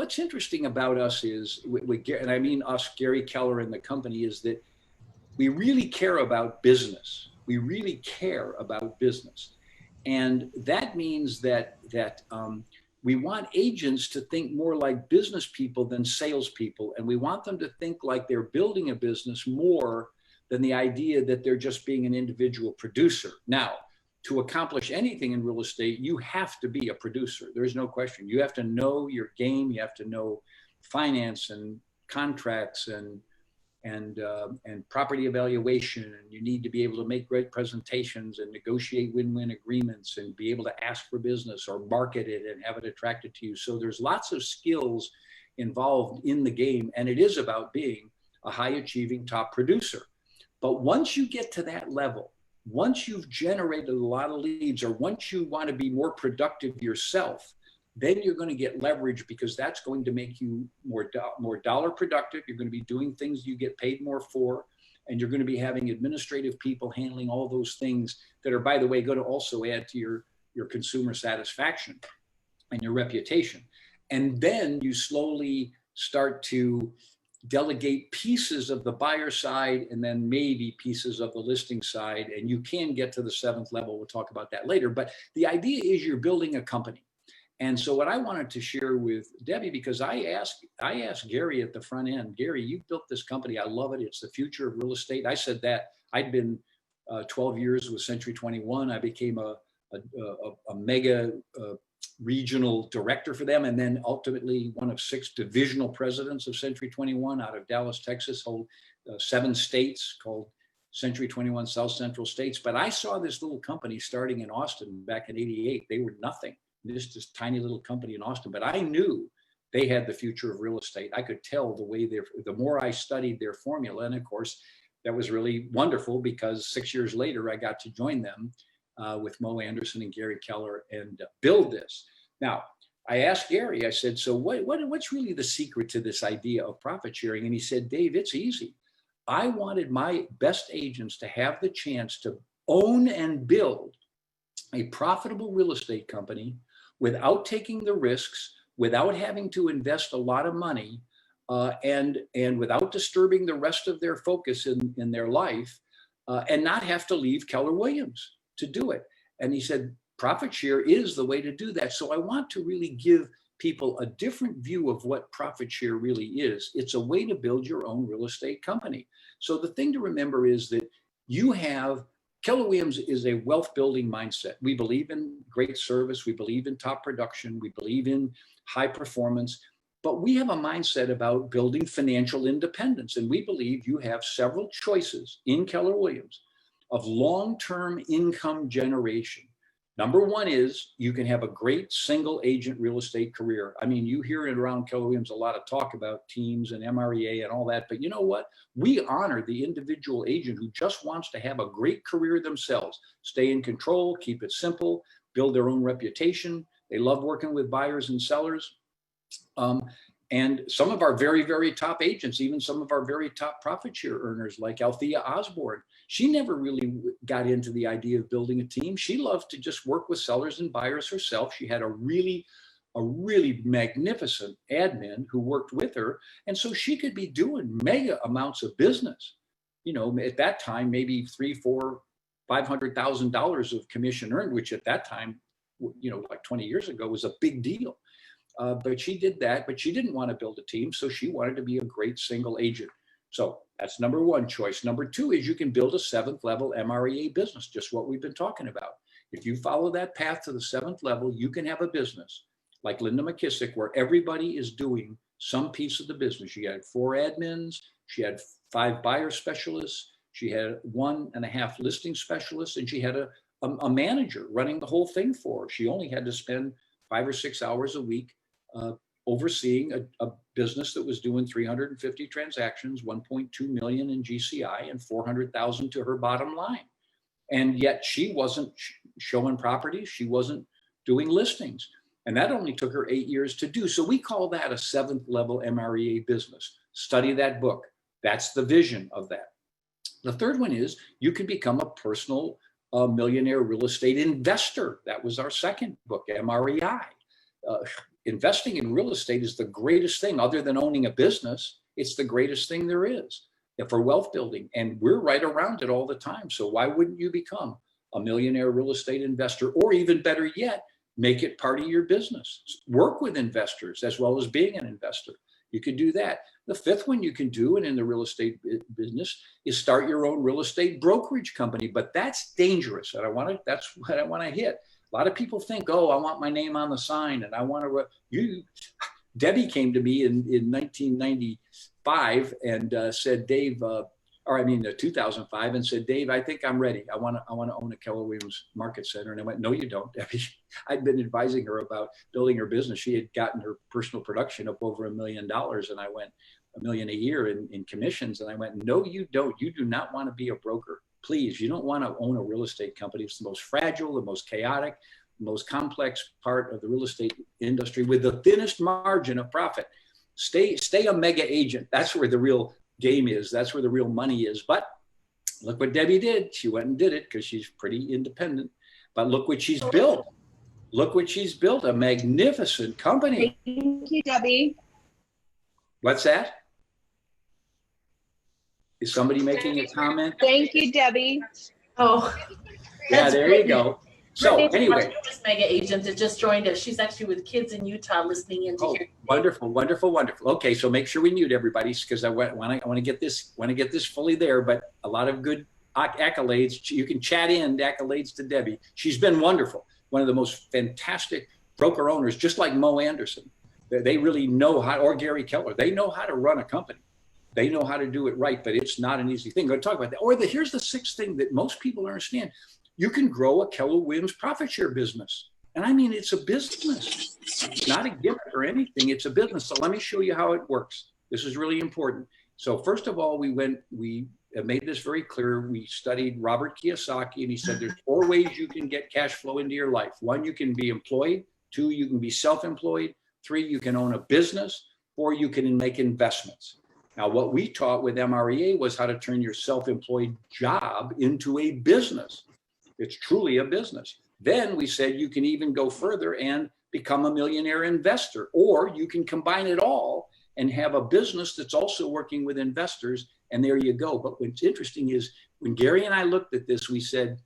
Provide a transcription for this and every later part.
what's interesting about us is, and I mean us, Gary Keller and the company, is that we really care about business. We really care about business. And that means that we want agents to think more like business people than salespeople. And we want them to think like they're building a business more than the idea that they're just being an individual producer. Now, to accomplish anything in real estate, you have to be a producer. There's no question. You have to know your game. You have to know finance and contracts and property evaluation. And you need to be able to make great presentations and negotiate win-win agreements and be able to ask for business or market it and have it attracted to you. So there's lots of skills involved in the game. And it is about being a high achieving top producer. But once you get to that level, once you've generated a lot of leads, or once you want to be more productive yourself, then you're going to get leverage, because that's going to make you more dollar productive. You're going to be doing things you get paid more for, and you're going to be having administrative people handling all those things that are, by the way, going to also add to your consumer satisfaction and your reputation. And then you slowly start to delegate pieces of the buyer side and then maybe pieces of the listing side, and you can get to the 7th level. We'll talk about that later. But the idea is you're building a company. And so what I wanted to share with Debbie, because I asked Gary at the front end, Gary, you built this company. I love it. It's the future of real estate. I said that I'd been 12 years with Century 21. I became a mega regional director for them, and then ultimately one of 6 divisional presidents of Century 21 out of Dallas, Texas, hold 7 states, called Century 21 South Central States. But I saw this little company starting in Austin back in '88. They were nothing, this tiny little company in Austin, but I knew they had the future of real estate. I could tell the way the more I studied their formula. And of course, that was really wonderful, because 6 years later, I got to join them with Mo Anderson and Gary Keller and build this. Now, I asked Gary, I said, so what's really the secret to this idea of profit sharing? And he said, Dave, it's easy. I wanted my best agents to have the chance to own and build a profitable real estate company without taking the risks, without having to invest a lot of money, and without disturbing the rest of their focus in their life, and not have to leave Keller Williams to do it. And he said, profit share is the way to do that. So I want to really give people a different view of what profit share really is. It's a way to build your own real estate company. So the thing to remember is that Keller Williams is a wealth building mindset. We believe in great service. We believe in top production. We believe in high performance. But we have a mindset about building financial independence. And we believe you have several choices in Keller Williams of long-term income generation. Number one is you can have a great single agent real estate career. I mean, you hear it around Keller Williams a lot of talk about teams and MREA and all that, but you know what? We honor the individual agent who just wants to have a great career themselves, stay in control, keep it simple, build their own reputation. They love working with buyers and sellers. And some of our very, very top agents, even some of our very top profit share earners like Althea Osborne, she never really got into the idea of building a team. She loved to just work with sellers and buyers herself. She had a really magnificent admin who worked with her. And so she could be doing mega amounts of business. You know, at that time, maybe $300,000, $400,000, $500,000 of commission earned, which at that time, you know, like 20 years ago was a big deal. But she did that, but she didn't want to build a team. So she wanted to be a great single agent. So that's number one choice. Number two is you can build a 7th level MREA business, just what we've been talking about. If you follow that path to the 7th level, you can have a business like Linda McKissick, where everybody is doing some piece of the business. She had 4 admins. She had 5 buyer specialists. She had 1.5 listing specialists, and she had a manager running the whole thing for her. She only had to spend 5 or 6 hours a week overseeing a business that was doing 350 transactions, 1.2 million in GCI, and 400,000 to her bottom line. And yet she wasn't showing properties. She wasn't doing listings. And that only took her 8 years to do. So we call that a 7th level MREA business. Study that book. That's the vision of that. The third one is you can become a personal millionaire real estate investor. That was our second book, MREI. investing in real estate is the greatest thing other than owning a business. It's the greatest thing there is for wealth building. And we're right around it all the time. So why wouldn't you become a millionaire real estate investor, or even better yet, make it part of your business? Work with investors as well as being an investor. You could do that. The fifth one you can do, and in the real estate business, is start your own real estate brokerage company. But that's dangerous. And that's what I want to hit. A lot of people think, oh, I want my name on the sign, and I want to. Debbie came to me in 1995 and said, Dave, 2005, and said, Dave, I think I'm ready. I want to own a Keller Williams Market Center. And I went, no, you don't, Debbie. I'd been advising her about building her business. She had gotten her personal production up over $1 million. And I went, $1 million a year in commissions. And I went, no, you don't. You do not want to be a broker. Please, you don't want to own a real estate company. It's the most fragile, the most chaotic, the most complex part of the real estate industry with the thinnest margin of profit. Stay a mega agent. That's where the real game is. That's where the real money is. But look what Debbie did. She went and did it because she's pretty independent. But look what she's built. Look what she's built. A magnificent company. Thank you, Debbie. What's that? Is somebody making a comment? Thank you, Debbie. Oh, yeah, there you go. So anyway, mega agent that just joined us. She's actually with kids in Utah listening in to hear. Wonderful, wonderful, wonderful. Okay, so make sure we mute everybody because I want to get this fully there. But a lot of good accolades. You can chat in accolades to Debbie. She's been wonderful. One of the most fantastic broker owners, just like Mo Anderson. They really know how, or Gary Keller. They know how to run a company. They know how to do it right, but it's not an easy thing. I'm going to talk about that. Or here's the sixth thing that most people understand. You can grow a Keller Williams profit share business. And I mean, it's a business. It's not a gift or anything. It's a business. So let me show you how it works. This is really important. So first of all, we made this very clear. We studied Robert Kiyosaki, and he said there's 4 ways you can get cash flow into your life. 1, you can be employed. 2, you can be self-employed. 3, you can own a business. 4, you can make investments. Now, what we taught with MREA was how to turn your self-employed job into a business. It's truly a business. Then we said you can even go further and become a millionaire investor, or you can combine it all and have a business that's also working with investors, and there you go. But what's interesting is when Gary and I looked at this, we said,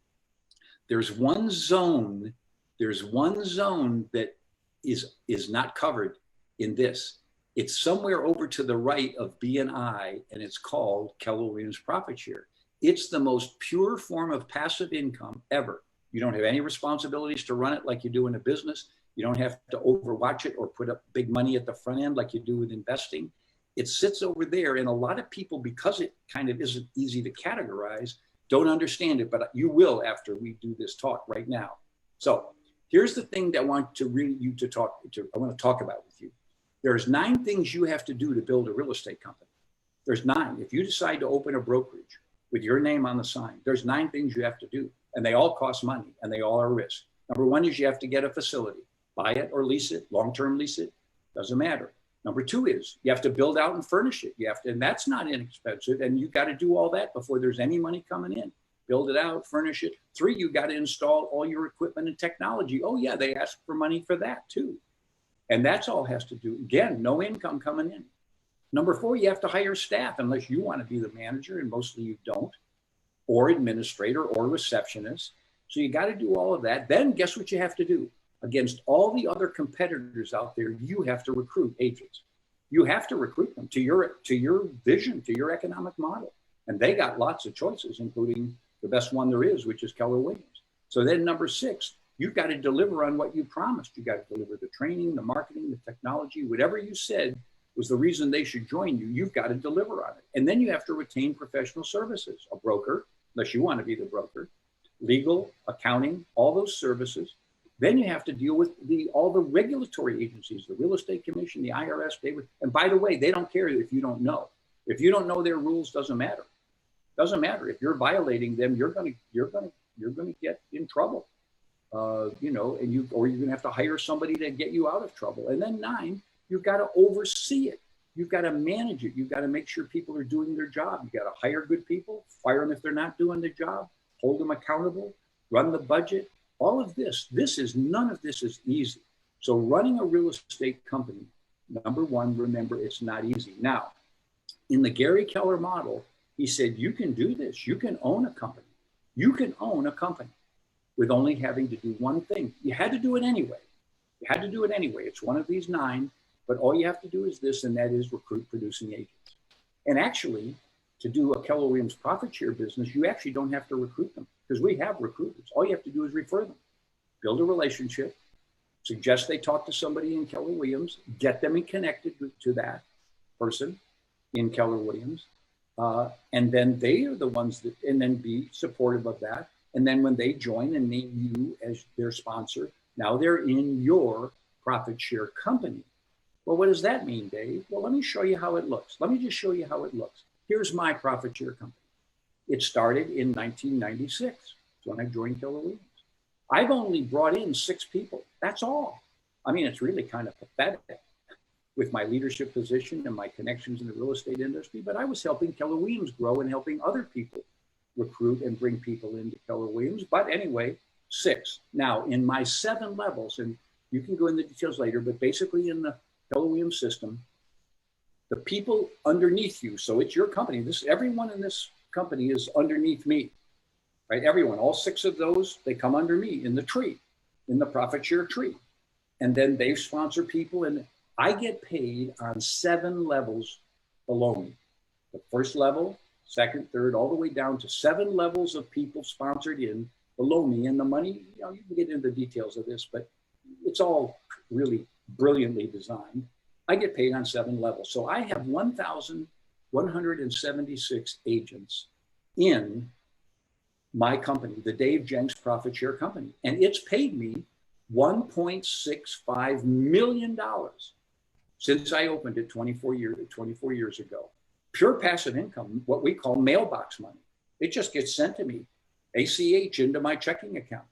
there's one zone that is not covered in this. It's somewhere over to the right of BNI, and it's called Keller Williams Profit Share. It's the most pure form of passive income ever. You don't have any responsibilities to run it like you do in a business. You don't have to overwatch it or put up big money at the front end like you do with investing. It sits over there, and a lot of people, because it kind of isn't easy to categorize, don't understand it, but you will after we do this talk right now. So here's the thing that I want to talk about with you. There's 9 things you have to do to build a real estate company. There's 9. If you decide to open a brokerage with your name on the sign, there's 9 things you have to do, and they all cost money and they all are risk. Number 1 is you have to get a facility, buy it or lease it, long-term lease it, doesn't matter. Number 2 is you have to build out and furnish it. And that's not inexpensive, and you got to do all that before there's any money coming in. Build it out, furnish it. 3, you got to install all your equipment and technology. Oh yeah, they ask for money for that too. And that's all has to do, again, no income coming in. Number 4, you have to hire staff unless you want to be the manager, and mostly you don't, or administrator or receptionist. So you got to do all of that. Then guess what you have to do? Against all the other competitors out there, you have to recruit agents. You have to recruit them to your vision, to your economic model. And they got lots of choices, including the best one there is, which is Keller Williams. So then number 6, you've got to deliver on what you promised. You got to deliver the training, the marketing, the technology, whatever you said was the reason they should join you. You've got to deliver on it. And then you have to retain professional services, a broker, unless you want to be the broker, legal, accounting, all those services. Then you have to deal with all the regulatory agencies, the Real Estate Commission, the IRS. And by the way, they don't care if you don't know. If you don't know their rules, doesn't matter. Doesn't matter. If you're violating them, you're gonna get in trouble. And you're gonna have to hire somebody to get you out of trouble. And then 9, you've got to oversee it. You've got to manage it. You've got to make sure people are doing their job. You've got to hire good people, fire them if they're not doing the job, hold them accountable, run the budget. All of this, none of this is easy. So running a real estate company, number one, remember, it's not easy. Now, in the Gary Keller model, he said, you can do this. You can own a company. You can own a company with only having to do one thing. You had to do it anyway. You had to do it anyway. It's one of these 9, but all you have to do is this, and that is recruit producing agents. And actually, to do a Keller Williams profit share business, you actually don't have to recruit them because we have recruiters. All you have to do is refer them, build a relationship, suggest they talk to somebody in Keller Williams, get them connected to that person in Keller Williams. And then they are the ones that, and then be supportive of that. And then when they join and name you as their sponsor, now they're in your profit share company. Well, what does that mean, Dave? Well, let me show you how it looks. Let me just show you how it looks. Here's my profit share company. It started in 1996. That's when I joined Keller Williams. I've only brought in 6 people. That's all. I mean, it's really kind of pathetic with my leadership position and my connections in the real estate industry, but I was helping Keller Williams grow and helping other people recruit and bring people into Keller Williams. But anyway, 6. Now, in my 7 levels, and you can go into details later, but basically in the Keller Williams system, the people underneath you, so it's your company. Everyone in this company is underneath me, right? Everyone, all 6 of those, they come under me in the tree, in the profit share tree. And then they sponsor people, and I get paid on 7 levels below me. The first level, second, third, all the way down to 7 levels of people sponsored in below me. And the money, you can get into the details of this, but it's all really brilliantly designed. I get paid on 7 levels. So I have 1,176 agents in my company, the Dave Jenks Profit Share Company. And it's paid me $1.65 million since I opened it 24 years ago. Pure passive income, what we call mailbox money. It just gets sent to me, ACH, into my checking account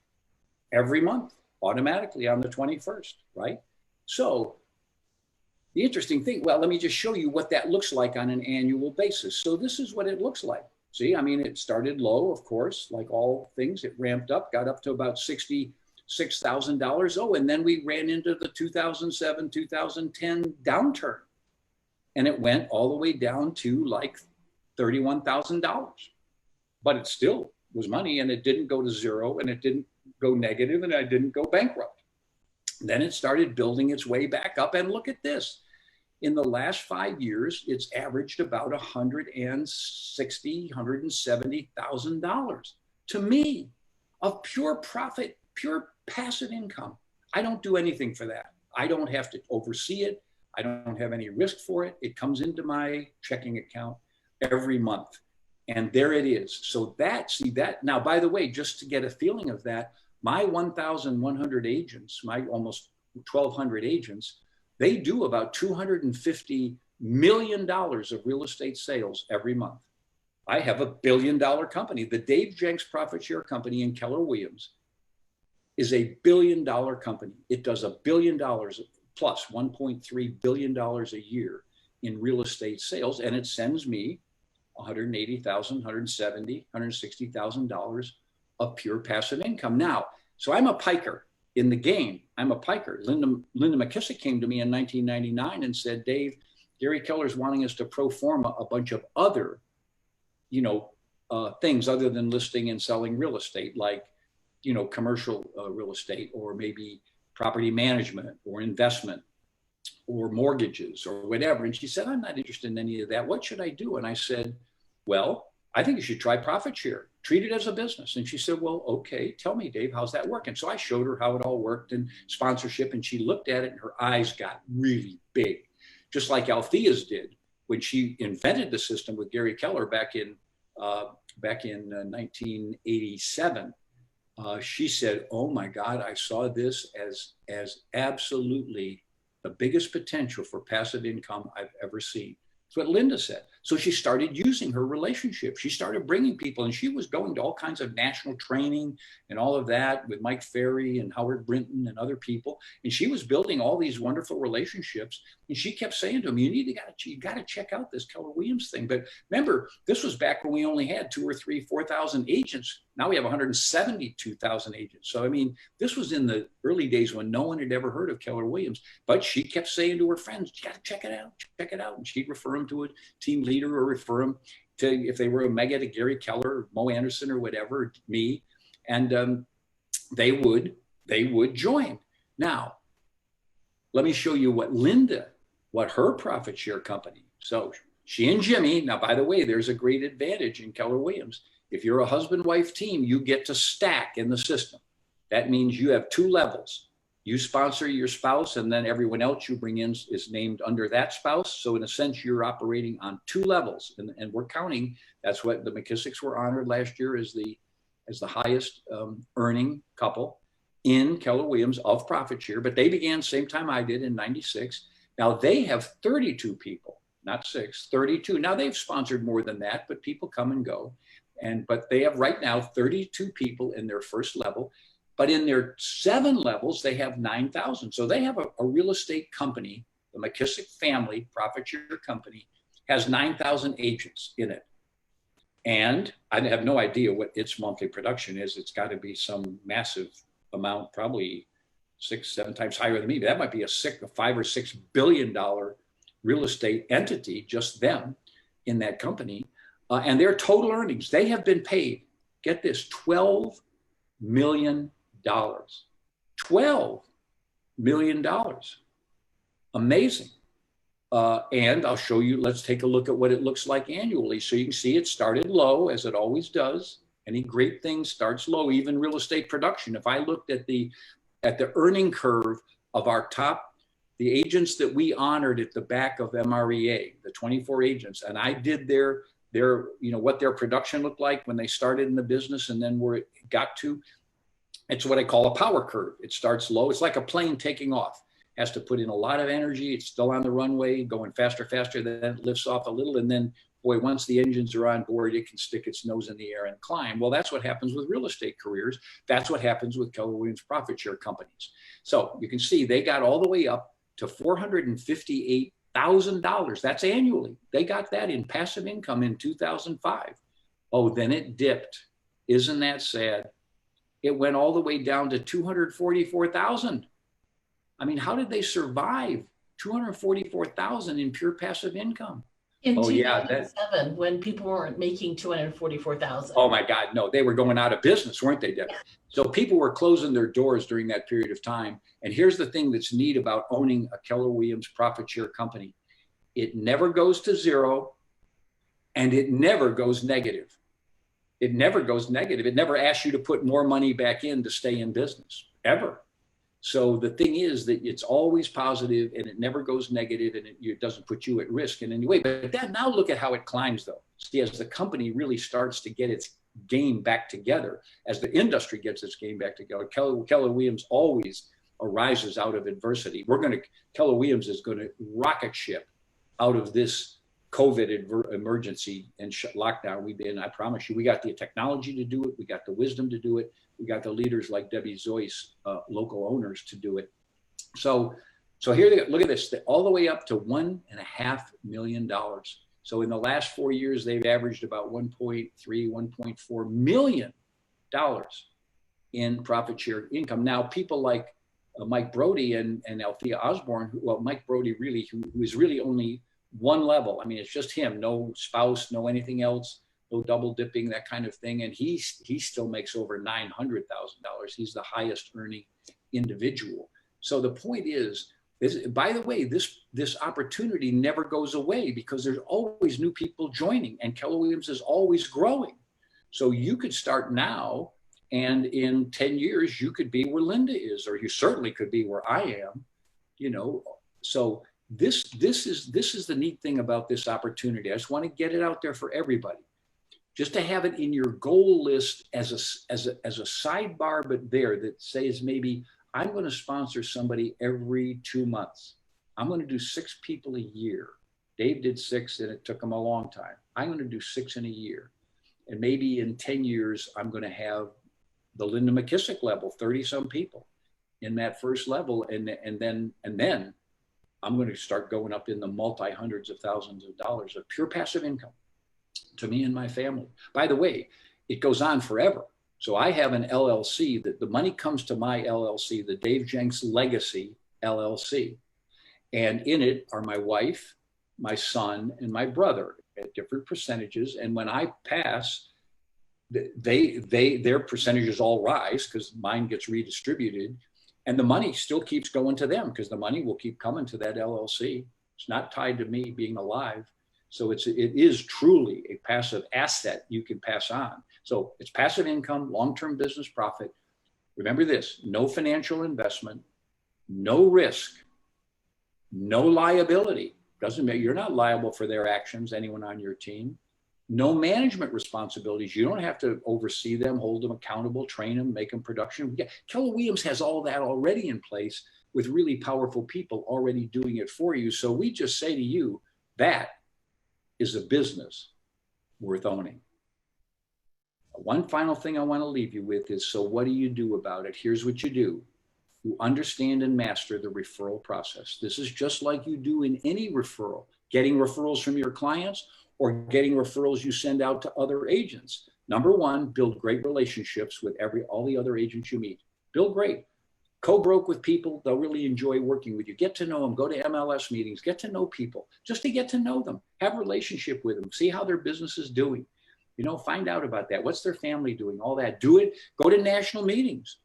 every month, automatically on the 21st, right? So the interesting thing, well, let me just show you what that looks like on an annual basis. So this is what it looks like. See, I mean, it started low, of course, like all things. It ramped up, got up to about $66,000. Oh, and then we ran into the 2007, 2010 downturn. And it went all the way down to like $31,000. But it still was money, and it didn't go to zero, and it didn't go negative, and I didn't go bankrupt. Then it started building its way back up. And look at this. In the last 5 years, it's averaged about $160,000, $170,000 to me of pure profit, pure passive income. I don't do anything for that. I don't have to oversee it. I don't have any risk for it. It comes into my checking account every month. And there it is. So see that. Now, by the way, just to get a feeling of that, my 1,100 agents, my almost 1,200 agents, they do about $250 million of real estate sales every month. I have $1 billion company. The Dave Jenks Profit Share Company in Keller Williams is $1 billion company. It does $1 billion plus $1.3 billion a year in real estate sales. And it sends me $180,000, $170,000, $160,000 of pure passive income. Now, so I'm a piker in the game. I'm a piker. Linda McKissick came to me in 1999 and said, Dave, Gary Keller's wanting us to pro forma a bunch of other, things other than listing and selling real estate, like, commercial real estate, or maybe property management or investment or mortgages or whatever. And she said, I'm not interested in any of that. What should I do? And I said, well, I think you should try profit share. Treat it as a business. And she said, well, okay, tell me, Dave, how's that working? So I showed her how it all worked and sponsorship, and she looked at it and her eyes got really big, just like Althea's did when she invented the system with Gary Keller back in 1987. She said, oh my God, I saw this as absolutely the biggest potential for passive income I've ever seen. That's what Linda said. So she started using her relationship. She started bringing people, and she was going to all kinds of national training and all of that with Mike Ferry and Howard Brinton and other people. And she was building all these wonderful relationships. And she kept saying to him, you got to check out this Keller Williams thing. But remember, this was back when we only had 2,000 or 3,000, 4,000 agents. Now we have 172,000 agents. So, I mean, this was in the early days when no one had ever heard of Keller Williams, but she kept saying to her friends, you got to check it out. And she'd refer them to a team leader or refer them to, if they were a mega, to Gary Keller or Mo Anderson or whatever, me. And they would join. Now, let me show you what her profit share company. So she and Jimmy, now, by the way, there's a great advantage in Keller Williams. If you're a husband-wife team, you get to stack in the system. That means you have 2 levels. You sponsor your spouse, and then everyone else you bring in is named under that spouse. So in a sense, you're operating on 2 levels, and we're counting. That's what the McKissicks were honored last year as the highest earning couple in Keller Williams of profit share. But they began same time I did in '96. Now they have 32 people, not 6, 32. Now they've sponsored more than that, but people come and go. But they have right now 32 people in their first level. But in their 7 levels, they have 9,000. So they have a real estate company, the McKissick family profit share company, has 9,000 agents in it. And I have no idea what its monthly production is. It's got to be some massive amount, probably 6, 7 times higher than me. But that might be a $5 or $6 billion real estate entity, just them in that company. And their total earnings, they have been paid, get this, $12 million. $12 million. Amazing. And I'll show you, let's take a look at what it looks like annually. So you can see it started low, as it always does. Any great thing starts low, even real estate production. If I looked at the earning curve of our top, the agents that we honored at the back of MREA, the 24 agents, and I did their what their production looked like when they started in the business and then where it got to. It's what I call a power curve. It starts low. It's like a plane taking off. Has to put in a lot of energy. It's still on the runway, going faster, then it lifts off a little. And then, boy, once the engines are on board, it can stick its nose in the air and climb. Well, that's what happens with real estate careers. That's what happens with Keller Williams profit share companies. So you can see they got all the way up to $458,000. That's annually. They got that in passive income in 2005. Oh, then it dipped. Isn't that sad? It went all the way down to 244,000. I mean, how did they survive 244,000 in pure passive income? In 2007, when people weren't making 244,000. Oh my God, no, they were going out of business, weren't they, Deb? Yeah. So people were closing their doors during that period of time. And here's the thing that's neat about owning a Keller Williams profit share company. It never goes to zero and it never goes negative. It never goes negative. It never asks you to put more money back in to stay in business, ever. So the thing is that it's always positive and it never goes negative and it doesn't put you at risk in any way. But now look at how it climbs though. See, as the company really starts to get its game back together, as the industry gets its game back together, Keller Williams always arises out of adversity. Keller Williams is going to rocket ship out of this COVID emergency and lockdown we've been. I promise you, we got the technology to do it. We got the wisdom to do it. We got the leaders like Debbie Zoyce, local owners to do it. So here they go. Look at this, all the way up to $1.5 million. So in the last 4 years, they've averaged about $1.4 million in profit share income. Now, people like Mike Brody and Althea Osborne, Mike Brody really, who is really only one level. I mean, it's just him, no spouse, no anything else, no double dipping, that kind of thing. And he still makes over $900,000. He's the highest earning individual. So the point is, by the way, this opportunity never goes away because there's always new people joining and Keller Williams is always growing. So you could start now and in 10 years, you could be where Linda is, or you certainly could be where I am, so this is the neat thing about this opportunity. I just want to get it out there for everybody, just to have it in your goal list as a sidebar, but there that says maybe I'm going to sponsor somebody every 2 months. I'm going to do 6 people a year. Dave did 6 and it took him a long time. I'm going to do 6 in a year. And maybe in 10 years, I'm going to have the Linda McKissick level, 30 some people in that first level. And then I'm going to start going up in the multi-hundreds of thousands of dollars of pure passive income to me and my family. By the way, it goes on forever. So I have an LLC that the money comes to my LLC, the Dave Jenks Legacy LLC. And in it are my wife, my son, and my brother at different percentages. And when I pass, their percentages all rise because mine gets redistributed. And the money still keeps going to them because the money will keep coming to that LLC. It's not tied to me being alive. So it is truly a passive asset you can pass on. So it's passive income, long-term business profit. Remember this, no financial investment, no risk, no liability. Doesn't mean you're not liable for their actions, anyone on your team. No management responsibilities. You don't have to oversee them, hold them accountable, train them, make them production. Keller Williams has all that already in place with really powerful people already doing it for you. So we just say to you, that is a business worth owning. One final thing I want to leave you with is, so what do you do about it? Here's what you do. You understand and master the referral process. This is just like you do in any referral, getting referrals from your clients or getting referrals you send out to other agents. Number one, build great relationships with all the other agents you meet. Build great. Co-broke with people, they'll really enjoy working with you. Get to know them, go to MLS meetings, get to know people, just to get to know them, have a relationship with them, see how their business is doing. Find out about that. What's their family doing? All that. Do it. Go to national meetings.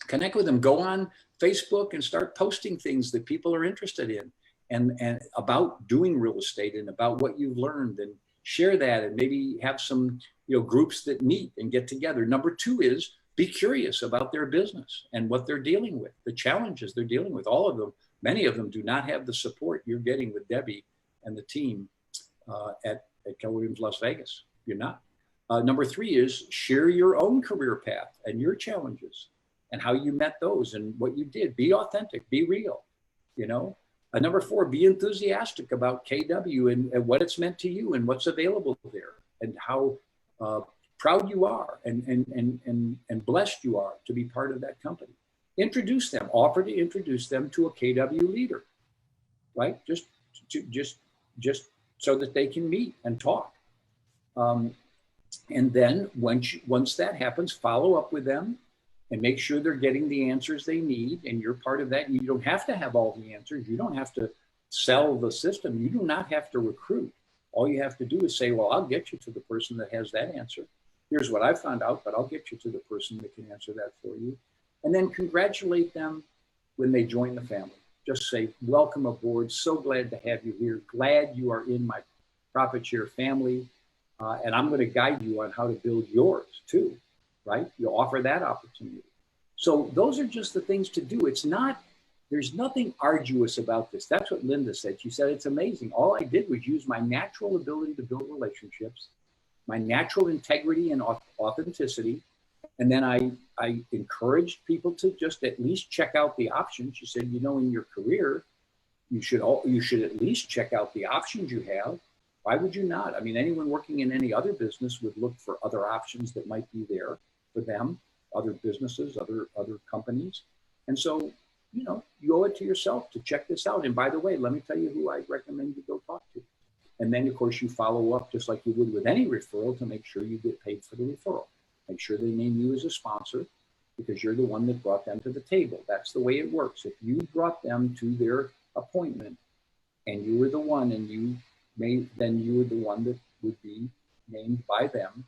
Connect with them. Go on Facebook and start posting things that people are interested in and about doing real estate and about what you've learned, and share that, and maybe have some groups that meet and get together. Number two is be curious about their business and what they're dealing with, the challenges they're dealing with. All of them, many of them do not have the support you're getting with Debbie and the team at Keller Williams Las Vegas. You're not. Number three is share your own career path and your challenges and how you met those and what you did. Be authentic, be real, Number four, be enthusiastic about KW and what it's meant to you and what's available there and how proud you are and blessed you are to be part of that company. Introduce them, offer to introduce them to a KW leader, right? Just so that they can meet and talk. And then once that happens, follow up with them and make sure they're getting the answers they need. And you're part of that. You don't have to have all the answers. You don't have to sell the system. You do not have to recruit. All you have to do is say, well, I'll get you to the person that has that answer. Here's what I found out, but I'll get you to the person that can answer that for you. And then congratulate them when they join the family. Just say, welcome aboard. So glad to have you here. Glad you are in my profit share family. And I'm going to guide you on how to build yours too, right? You offer that opportunity. So those are just the things to do. There's nothing arduous about this. That's what Linda said. She said, it's amazing. All I did was use my natural ability to build relationships, my natural integrity and authenticity. And then I encouraged people to just at least check out the options. She said, in your career, you should at least check out the options you have. Why would you not? I mean, anyone working in any other business would look for other options that might be there for them, other businesses, other companies. And so, you owe it to yourself to check this out. And by the way, let me tell you who I'd recommend you go talk to. And then, of course, you follow up just like you would with any referral to make sure you get paid for the referral. Make sure they name you as a sponsor because you're the one that brought them to the table. That's the way it works. If you brought them to their appointment and you were the one then you were the one that would be named by them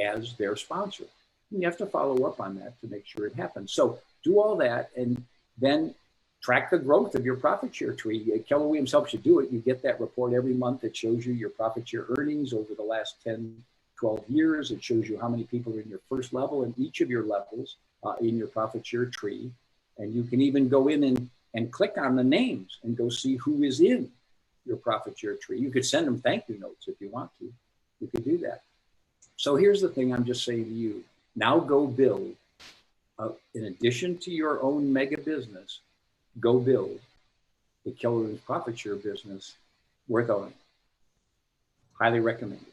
as their sponsor. And you have to follow up on that to make sure it happens. So do all that and then track the growth of your profit share tree. Keller Williams helps you do it. You get that report every month that shows you your profit share earnings over the last 10, 12 years. It shows you how many people are in your first level and each of your levels in your profit share tree. And you can even go in and click on the names and go see who is in your profit share tree. You could send them thank you notes if you want to. You could do that. So here's the thing I'm just saying to you. Now go build, in addition to your own mega business, go build the Keller Williams profit share business worth owning. Highly recommended.